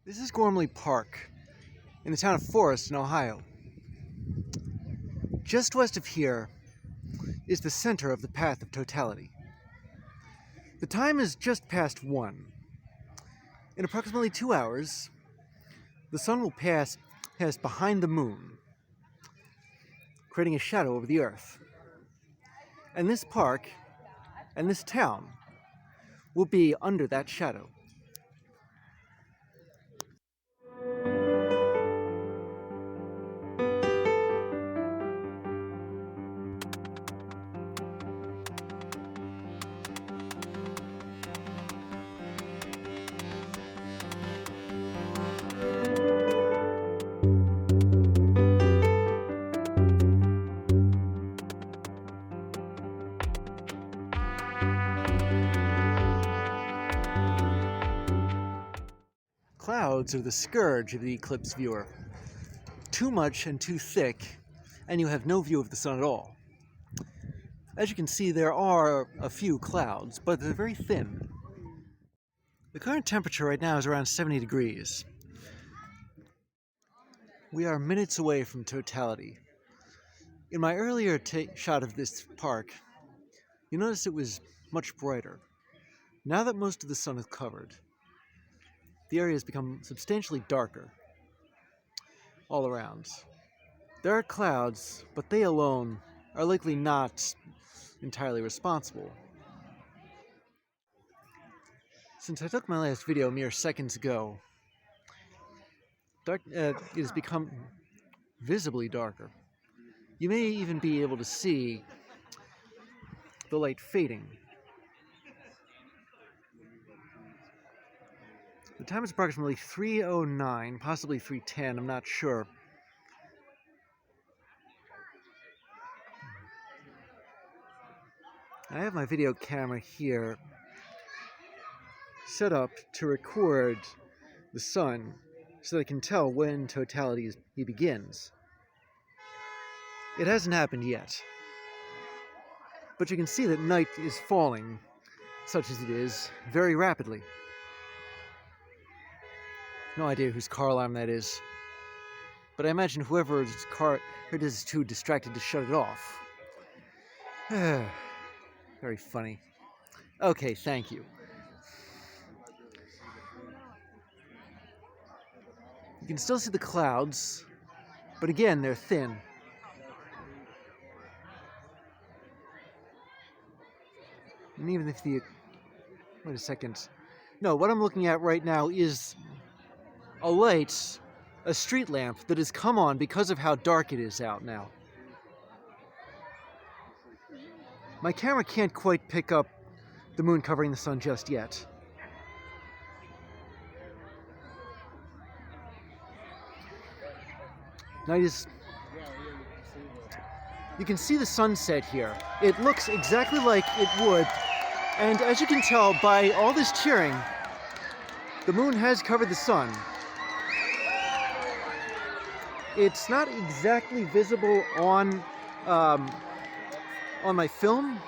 This is Gormley Park, in the town of Forest in Ohio. Just west of here is the center of the path of totality. The time is just past 1. In approximately 2 hours, the sun will pass behind the moon, creating a shadow over the earth. And this park and this town will be under that shadow. Clouds are the scourge of the eclipse viewer. Too much and too thick, and you have no view of the sun at all. As you can see, there are a few clouds, but they're very thin. The current temperature right now is around 70 degrees. We are minutes away from totality. In my earlier shot of this park, you notice it was much brighter. Now that most of the sun is covered, the area has become substantially darker all around. There are clouds, but they alone are likely not entirely responsible. Since I took my last video mere seconds ago, it has become visibly darker. You may even be able to see the light fading. The time is approximately 3:09, possibly 3:10, I'm not sure. I have my video camera here set up to record the sun so that I can tell when totality begins. It hasn't happened yet, but you can see that night is falling, such as it is, very rapidly. No idea whose car alarm that is, but I imagine whoever's car it is too distracted to shut it off. Very funny. Okay, thank you. You can still see the clouds, but again, they're thin. And even if wait a second. No, what I'm looking at right now is a light, a street lamp that has come on because of how dark it is out now. My camera can't quite pick up the moon covering the sun just yet. Night is... You can see the sunset here. It looks exactly like it would, and as you can tell by all this cheering, the moon has covered the sun. It's not exactly visible on my film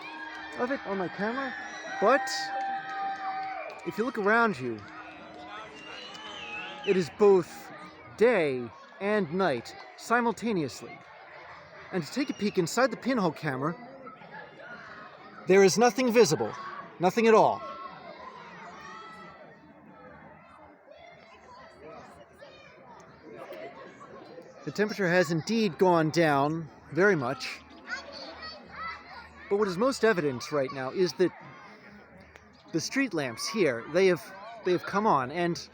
of it, on my camera, but if you look around you, it is both day and night simultaneously. And to take a peek inside the pinhole camera, there is nothing visible, nothing at all. The temperature has indeed gone down very much, but what is most evident right now is that the street lamps here, they have come on, and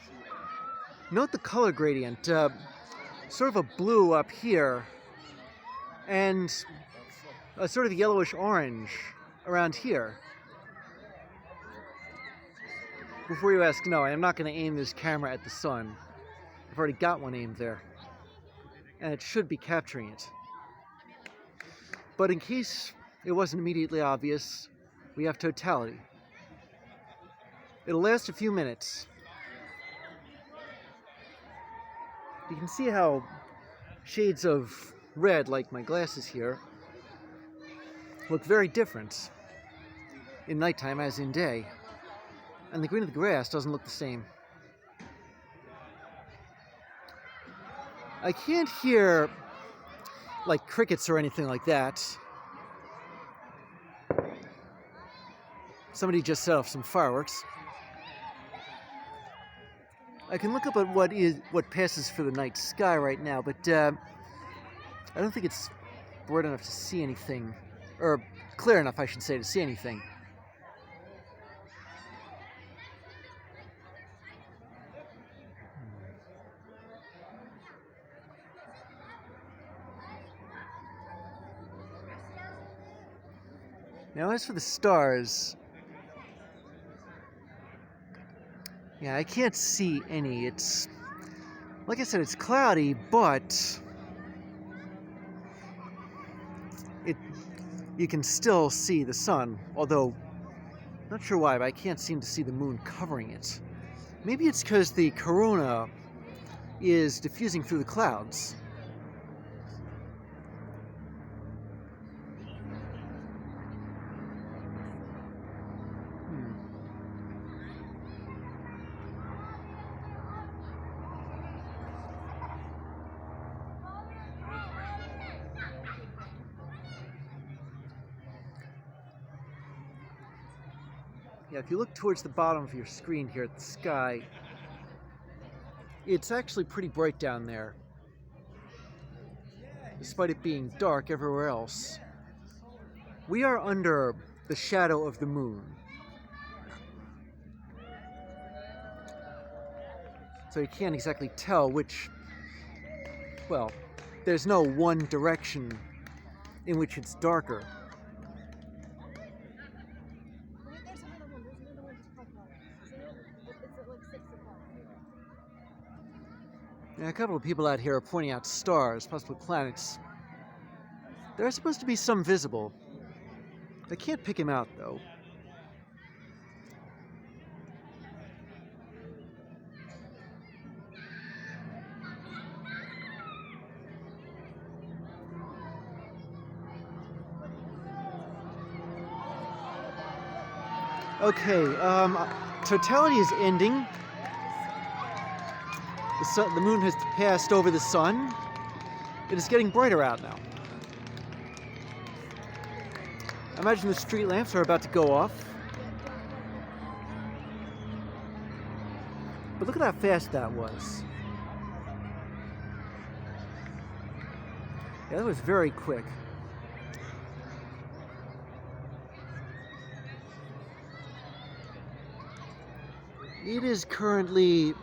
note the color gradient, sort of a blue up here, and a sort of yellowish orange around here. Before you ask, no, I am not going to aim this camera at the sun. I've already got one aimed there, and it should be capturing it. But in case it wasn't immediately obvious, we have totality. It'll last a few minutes. You can see how shades of red, like my glasses here, look very different in nighttime as in day, and the green of the grass doesn't look the same. I can't hear, like, crickets or anything like that. Somebody just set off some fireworks. I can look up at what passes for the night sky right now, but I don't think it's bright enough to see anything, or clear enough, I should say, to see anything. Now, as for the stars, yeah, I can't see any. It's, like I said, it's cloudy, but you can still see the sun, although, not sure why, but I can't seem to see the moon covering it. Maybe it's because the corona is diffusing through the clouds. Yeah, if you look towards the bottom of your screen here at the sky, it's actually pretty bright down there, despite it being dark everywhere else. We are under the shadow of the moon. So you can't exactly tell which, well, there's no one direction in which it's darker. And a couple of people out here are pointing out stars, possibly planets. There are supposed to be some visible. I can't pick him out, though. Okay, totality is ending. The moon has passed over the sun. It is getting brighter out now. I imagine the street lamps are about to go off. But look at how fast that was. Yeah, that was very quick. It is currently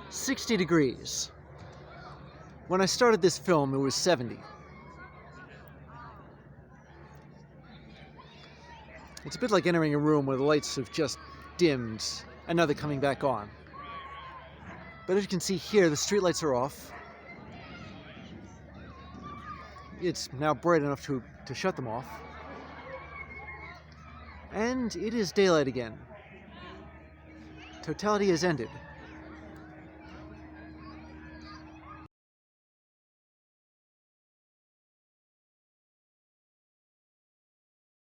60 degrees. When I started this film, it was 70. It's a bit like entering a room where the lights have just dimmed and now they're coming back on. But as you can see here, the streetlights are off. It's now bright enough to shut them off. And it is daylight again. Totality has ended.